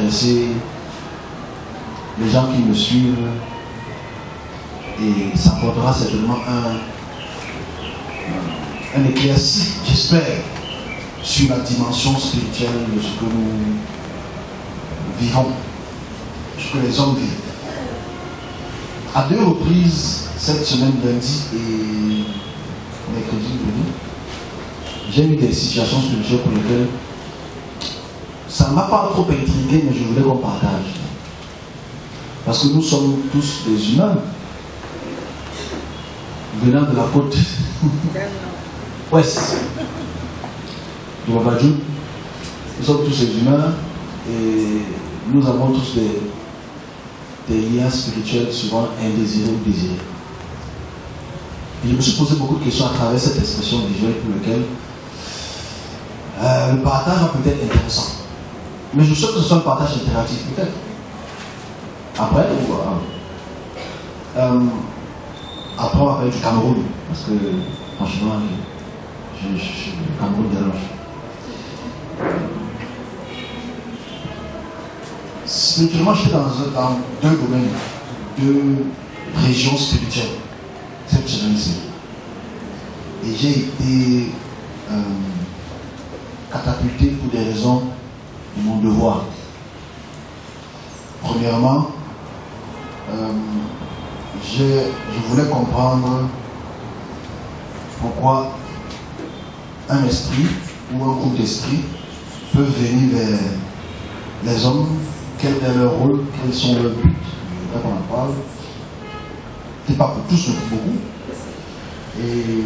intéresser les gens qui me suivent et ça apportera certainement un éclairci, j'espère, sur la dimension spirituelle de ce que nous vivons, ce que les hommes vivent. À 2 reprises, cette semaine, lundi et mercredi, j'ai eu des situations spirituelles pour lesquelles ça ne m'a pas trop intrigué, mais je voulais qu'on partage. Parce que nous sommes tous des humains venant de la côte ouest du Wabadjou. Nous sommes tous des humains et nous avons tous des liens spirituels souvent indésirés ou désirés. Et je me suis posé beaucoup de questions à travers cette expression visuelle pour laquelle le partage va peut-être être intéressant. Mais je souhaite que ce soit un partage interactif, peut-être. Après, après, on va parler du Cameroun, parce que, franchement, le Cameroun dérange. Spirituellement, j'étais dans 2 domaines, 2 régions spirituelles, cette semaine-ci. Et j'ai été catapulté pour des raisons de mon devoir. Premièrement, je voulais comprendre pourquoi un esprit ou un groupe d'esprits peut venir vers les hommes, quel est leur rôle, quels sont leurs buts. Je voudrais qu'on en parle. C'est pas pour tous, mais pour beaucoup. Et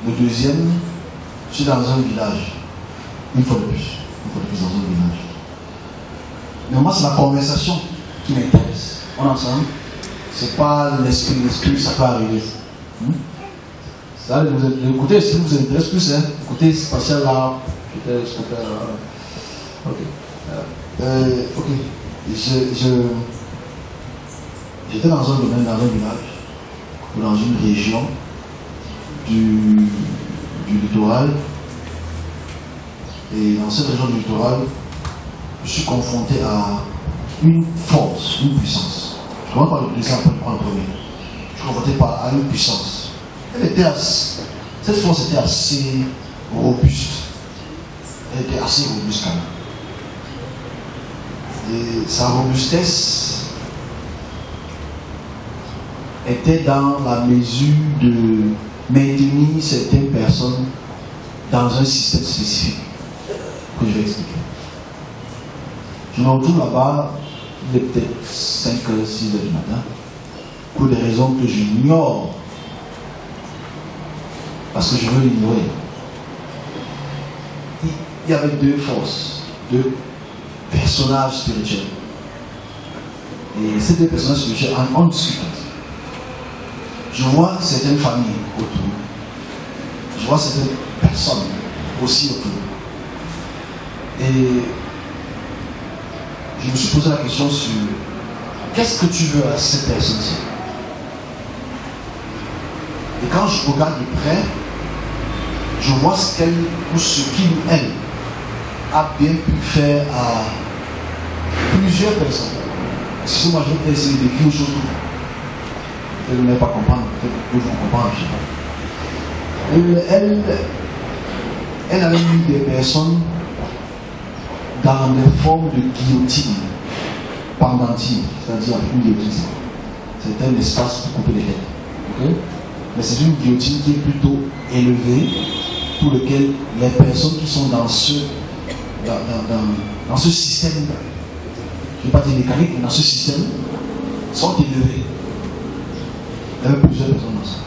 le deuxième, je suis dans un village, une fois de plus dans un village. Mais moi, c'est la conversation qui m'intéresse. On est ensemble. C'est pas l'esprit, ça peut arriver. Ça, écoutez, ce qui vous intéresse plus, hein. Écoutez, c'est spatial là. Ok. Ok. J'étais dans un domaine, dans un village, ou dans une région du littoral. Et dans cette région du littoral, je suis confronté à une force, une puissance. Je ne commence par le puissance, après je prends le premier. Je suis confronté à une puissance. Cette force était assez robuste. Elle était assez robuste quand même. Et sa robustesse était dans la mesure de maintenir certaines personnes dans un système spécifique que je vais expliquer. Je me retrouve là-bas, il est peut-être 5h, 6h du matin, pour des raisons que j'ignore, parce que je veux l'ignorer. Il y avait 2 forces, 2 personnages spirituels. Et ces 2 personnages spirituels, en discutant, je vois certaines familles autour, je vois certaines personnes aussi autour. Et je me suis posé la question sur qu'est-ce que tu veux à cette personne-ci. Et quand je regarde de près, je vois ce qu'elle ou ce qu'il ou elle a bien pu faire à plusieurs personnes. Excusez-moi, je vais essayer d'écrire une chose. Peut-être que vous n'allez pas comprendre, peut-être que vous vont comprendre, je ne sais pas. Elle avait mis des personnes dans des formes de guillotine pendantine, c'est-à-dire avec une guillotine. C'est un espace pour couper les têtes. Okay? Mais c'est une guillotine qui est plutôt élevée, pour lequel les personnes qui sont dans ce système, je ne vais pas dire mécanique, mais dans ce système, sont élevées. Il y avait plusieurs personnes dans ça.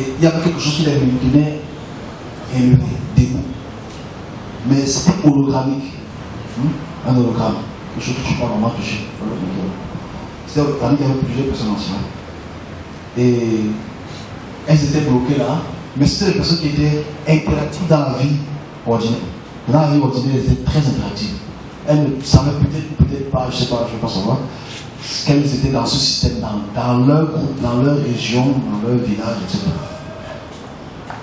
Et il y avait quelque chose qui les maintenait élevés, debout. Mais c'était hologrammique. Un hologramme. Quelque chose que tu peux pas vraiment toucher. C'était hologrammique, il y avait plusieurs personnes dans ça. Et elles étaient bloquées là, mais c'était des personnes qui étaient interactives dans la vie ordinaire. Dans la vie ordinaire, elles étaient très interactives. Elles ne savaient peut-être pas, je ne sais pas, je ne veux pas savoir, qu'elles étaient dans ce système, dans leur groupe, dans leur région, dans leur village, etc.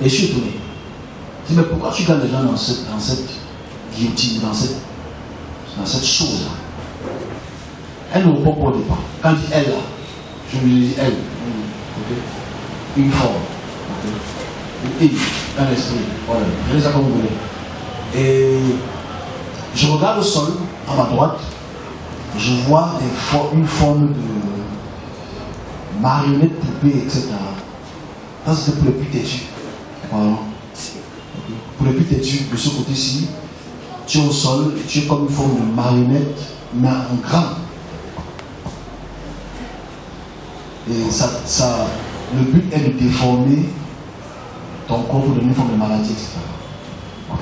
Et je suis étonné. dis, mais pourquoi tu gardes les gens dans cette guillotine, dans cette chose-là? Elle ne répond pas au départ. Quand je dis elle, là, je lui dis elle. Okay. Une forme. Okay. Un esprit. Voilà. Prenez ça comme vous voulez. Et je regarde le sol, à ma droite, je vois une forme de marionnette, poupée, etc. Ça, c'était pour les plus têtus. Voilà. Pour les plus têtus, de ce côté-ci, tu es au sol, tu es comme une forme de marionnette, mais en grand. Et le but est de déformer ton corps pour donner une forme de maladie, etc.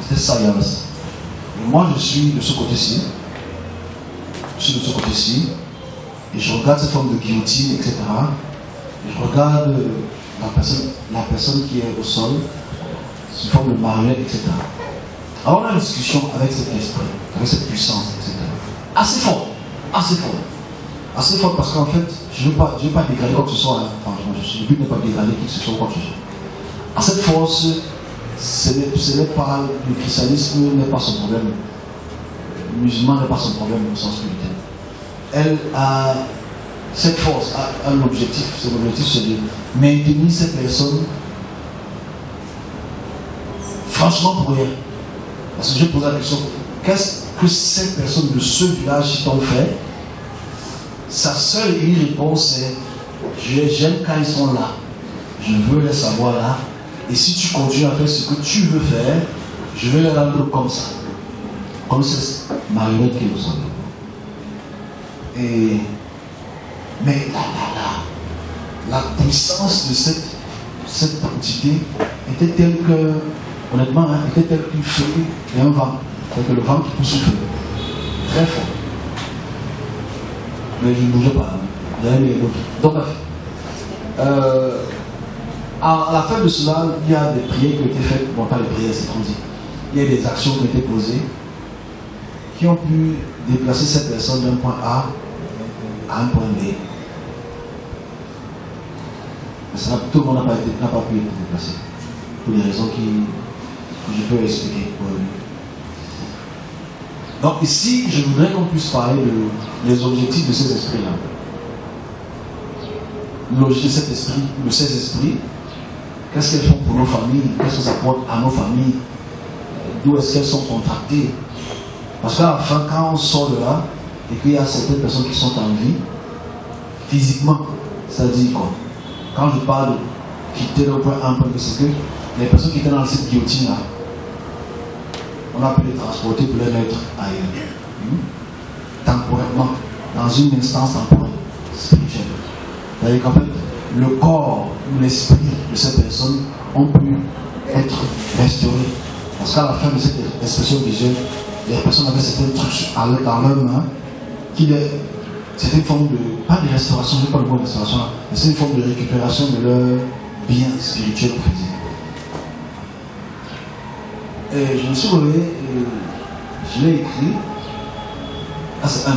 C'est ça, il y a ça. Et moi, je suis de ce côté-ci. Je suis de ce côté-ci. Et je regarde cette forme de guillotine, etc. Et je regarde la personne qui est au sol, sous forme de marionnette, etc. Alors on a une discussion avec cet esprit, avec cette puissance, etc. Assez fort, assez fort. Assez fort parce qu'en fait, je ne veux pas dégrader quoi que ce soit. Enfin, le but n'est pas de dégrader qui que ce soit quoi que ce soit. À cette force, ce n'est pas le christianisme n'est pas son problème. Le musulman n'est pas son problème au sens spirituel. Elle a cette force, a un objectif. Son objectif, c'est de maintenir cette personne franchement pour rien. Parce que je pose la question, qu'est-ce que cette personne de ce village t'ont fait? Sa seule et unique réponse est: j'aime quand ils sont là, je veux les savoir là, et si tu continues à faire ce que tu veux faire, je vais les rendre comme ça, comme cette marionnette qui nous semble. Mais la puissance de cette entité était telle que, honnêtement, était telle qu'une feuille et un vent, que le vent qui pousse le feu, très fort. Mais je ne bougeais pas. Donc, à la fin de cela, il y a des prières qui ont été faites. Bon, pas les prières, c'est transi. Il y a des actions qui ont été posées qui ont pu déplacer cette personne d'un point A à un point B. Mais ça, tout le monde n'a pas pu être déplacé. Pour des raisons que je peux expliquer. Donc ici, je voudrais qu'on puisse parler des objectifs de ces esprits-là. L'objectif de ces esprits, qu'est-ce qu'elles font pour nos familles, qu'est-ce que ça apporte à nos familles, d'où est-ce qu'elles sont contractées. Parce qu'à la fin, quand on sort de là, et qu'il y a certaines personnes qui sont en vie, physiquement, ça dit quoi? Quand je parle de quitter le point A, c'est que les personnes qui étaient dans cette guillotine-là, on a pu les transporter pour les mettre ailleurs. Temporairement, dans une instance temporelle, spirituelle. C'est-à-dire qu'en fait, le corps ou l'esprit de ces personnes ont pu être restaurés. Parce qu'à la fin de cette expression visuelle, les personnes avaient certains trucs dans leurs mains, c'était une forme de, pas de restauration, je ne sais pas le mot de restauration, mais c'est une forme de récupération de leurs biens spirituels ou physiques. Et je me suis levé, je l'ai écrit. Ah, c'est un,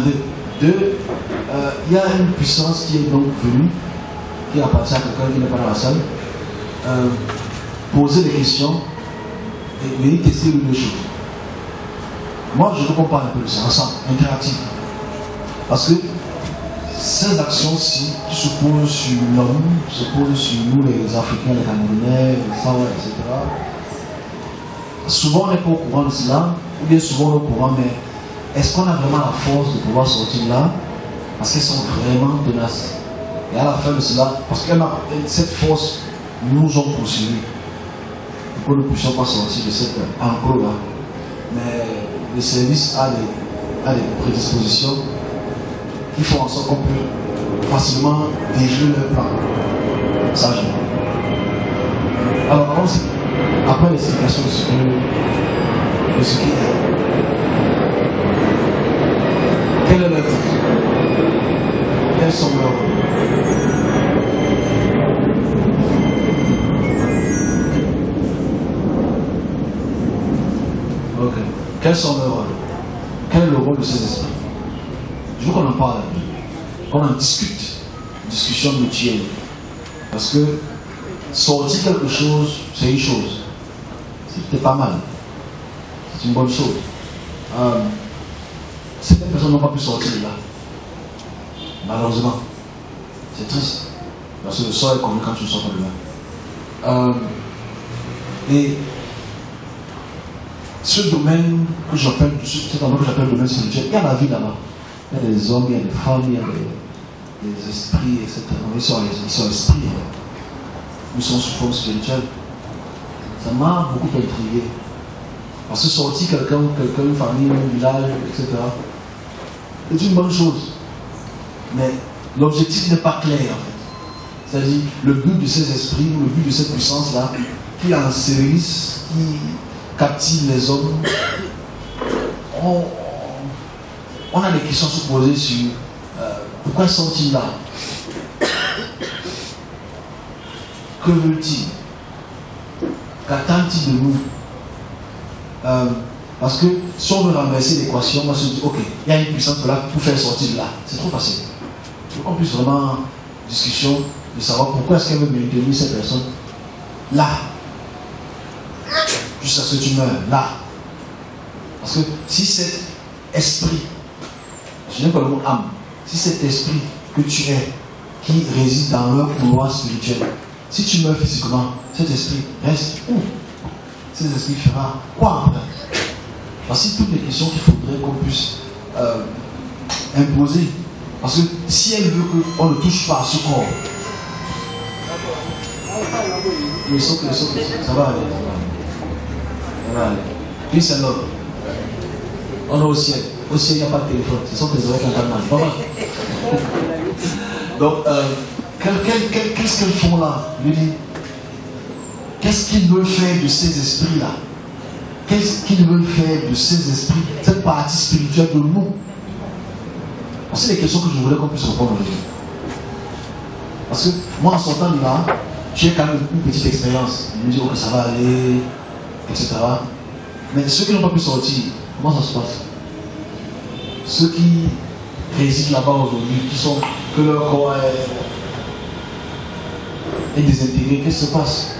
deux. Il y a une puissance qui est donc venue, qui appartient à quelqu'un qui n'est pas dans la salle, poser des questions et venir tester une deux choses. Moi, je veux qu'on parle un peu de ça, ensemble, interactif. Parce que ces actions-ci qui se posent sur l'homme, se posent sur nous, les Africains, les Camerounais, les Sawa, etc. Souvent on n'est pas au courant de cela, ou bien souvent on est au courant, mais est-ce qu'on a vraiment la force de pouvoir sortir là? Parce qu'elles sont vraiment tenaces. Et à la fin de cela, parce que cette force nous ont poursuivis, pour que nous ne puissions pas sortir de cette enclos là. Mais le service a des prédispositions qui font en sorte qu'on peut facilement déjouer leur plan. Sagement. Alors, après l'explication de ce qui est, quel est leur but? Quels sont leurs rôles? Ok. Quels sont leurs rôles? Quel est le rôle de ces esprits? Je veux qu'on en parle, qu'on en discute, discussion mutuelle. Parce que sortir quelque chose, c'est une chose. C'était pas mal. C'est une bonne chose. Certaines personnes n'ont pas pu sortir de là. Malheureusement. C'est triste. Parce que le sort est connu quand tu sors de là. Et ce domaine que j'appelle le domaine spirituel, il y a la vie là-bas. Il y a des hommes, il y a des femmes, il y a des esprits, etc. Ils sont esprits. Ils sont sous forme spirituelle. Ça m'a beaucoup intrigué. Parce que sortir quelqu'un, une famille, un village, etc. C'est une bonne chose. Mais l'objectif n'est pas clair en fait. C'est-à-dire le but de ces esprits, le but de cette puissance-là, qui ensevelissent, qui captivent les hommes, on a des questions à se poser sur pourquoi sont-ils là? Que veulent-ils? Qu'attendent-ils de nous? Parce que si on veut renverser l'équation, on se dit ok, il y a une puissance là pour faire sortir de là. C'est trop facile. Il faut qu'on puisse vraiment discussion de savoir pourquoi est-ce qu'elle veut maintenir cette personne là, jusqu'à ce que tu meurs là. Parce que si cet esprit, je n'aime pas le mot âme, si cet esprit que tu es, qui réside dans leur couloir spirituel, si tu meurs physiquement, cet esprit reste où? Cet esprit fera quoi après? Voici toutes les questions qu'il faudrait qu'on puisse imposer. Parce que si elle veut qu'on ne touche pas à ce corps, ça va aller. Ça va aller. Puis c'est l'autre. On est au ciel. Au ciel, il n'y a pas de téléphone. Ce sont tes oreilles qui entendent mal. Pas mal. Donc, qu'est-ce qu'elles font là? Je dis, qu'est-ce qu'ils veulent faire de ces esprits-là? Qu'est-ce qu'ils veulent faire de ces esprits, cette partie spirituelle de nous? C'est les questions que je voulais qu'on puisse répondre aujourd'hui. Parce que moi, en sortant de là, j'ai quand même une petite expérience. Je me dis, ok, ça va aller, etc. Mais ceux qui n'ont pas pu sortir, comment ça se passe? Ceux qui résident là-bas aujourd'hui, que leur corps est désintégré, qu'est-ce qui se passe?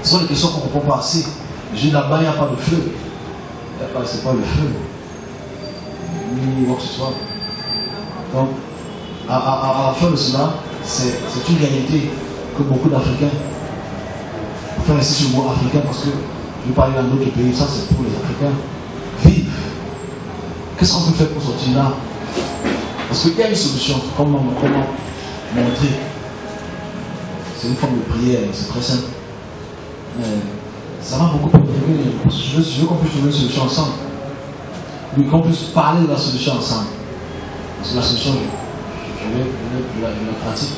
Ce sont les questions qu'on ne comprend pas assez. J'ai là-bas, il n'y a pas de feu. C'est pas le feu. Ni quoi que ce soit. Donc, à la fin de cela, c'est une réalité que beaucoup d'Africains, enfin, c'est sur le mot africain parce que je vais parler dans d'autres pays, ça c'est pour les Africains, vivent. Qu'est-ce qu'on peut faire pour sortir là? Parce qu'il y a une solution. Comment montrer? C'est une forme de prière, c'est très simple. Mais ça m'a beaucoup intrigué. Je veux qu'on puisse trouver une solution ensemble. Qu'on puisse parler de la solution ensemble. Parce que la solution, je la pratique.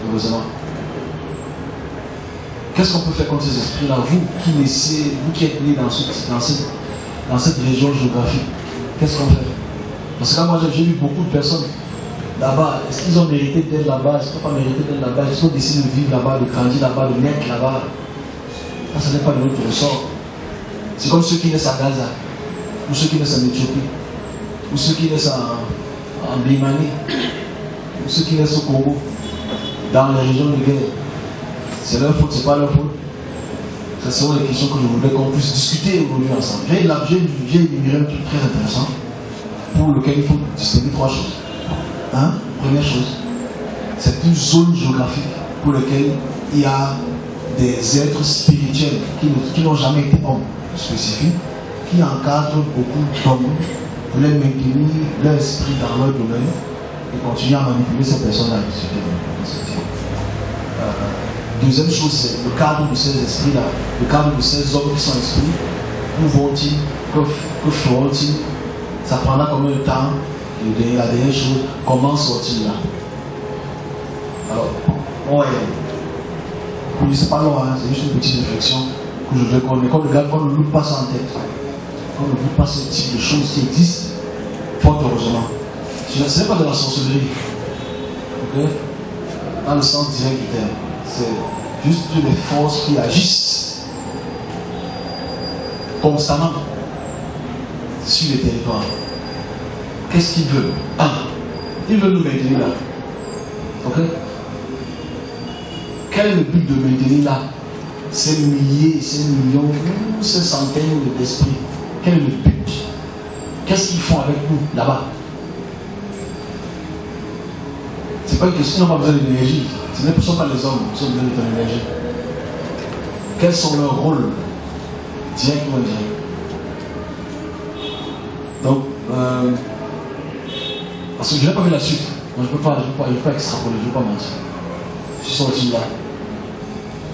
Heureusement. Qu'est-ce qu'on peut faire contre ces esprits-là? Vous qui êtes nés dans cette région géographique, qu'est-ce qu'on fait? Parce que là, moi, j'ai vu beaucoup de personnes là-bas. Est-ce qu'ils ont mérité d'être là-bas? Est-ce qu'ils n'ont pas mérité d'être là-bas? Est-ce qu'ils ont décidé de vivre là-bas, de grandir là-bas, de naître là-bas? Ça, ce n'est pas de notre ressort. C'est comme ceux qui naissent à Gaza, ou ceux qui naissent en Éthiopie, ou ceux qui naissent en Birmanie, ou ceux qui naissent au Congo, dans les régions de guerre. C'est leur faute, c'est pas leur faute. Ce sont les questions que je voudrais qu'on puisse discuter aujourd'hui ensemble. J'ai énuméré un truc très intéressant pour lequel il faut distinguer trois choses. Première chose, c'est une zone géographique pour laquelle il y a des êtres spirituels qui n'ont jamais été hommes spécifiques, qui encadrent beaucoup d'hommes pour les maintenir leur esprit dans leur domaine et continuer à manipuler ces personnes-là. Deuxième chose, c'est le cadre de ces esprits-là, le cadre de ces hommes qui sont esprits. Où vont-ils? Que feront-ils? Ça prendra combien de temps? Et la dernière chose, comment sortir là? Alors, on va y aller. C'est pas long, c'est juste une petite réflexion que je veux qu'on ait. Qu'on ne loupe pas ça en tête. Qu'on ne loupe pas ce type de choses qui existent, fort heureusement. Ce n'est pas de la sorcellerie. Ok? Dans le sens direct du terme. C'est juste les forces qui agissent constamment sur les territoires. Qu'est-ce qu'ils veulent? Ils veulent nous maintenir là. Ok? Quel est le but de maintenir là? ces milliers, ces millions, ces centaines d'esprits? Quel est le but? Qu'est-ce qu'ils font avec nous là-bas? C'est pas une question, on n'a pas besoin d'énergie. Ce ne sont pas les hommes qui ont besoin de ton énergie. Quels sont leurs rôles? Direct ou indirect? Donc, parce que je n'ai pas vu la suite. Donc je ne peux pas extrapoler, je ne peux pas mentir. Je suis sorti là.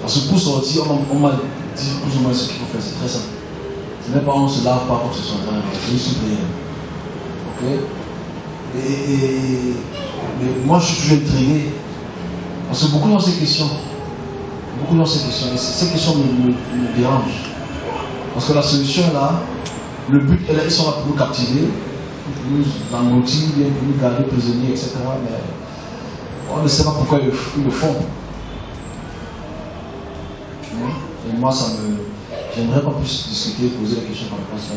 Parce que pour sortir, on m'a dit plus ou moins ce qu'il faut faire. C'est très simple. Ce n'est pas on se lave pas pour se sentir. C'est juste prier. Ok? Mais moi je suis toujours intrigué. Parce que beaucoup dans ces questions. Et ces questions me dérangent. Parce que la solution est là. Le but est là, ils sont là pour nous captiver, pour nous engloutir, pour nous garder prisonniers, etc. Mais on ne sait pas pourquoi ils le font. Et moi, j'aimerais qu'on puisse discuter, poser des questions par rapport à ça.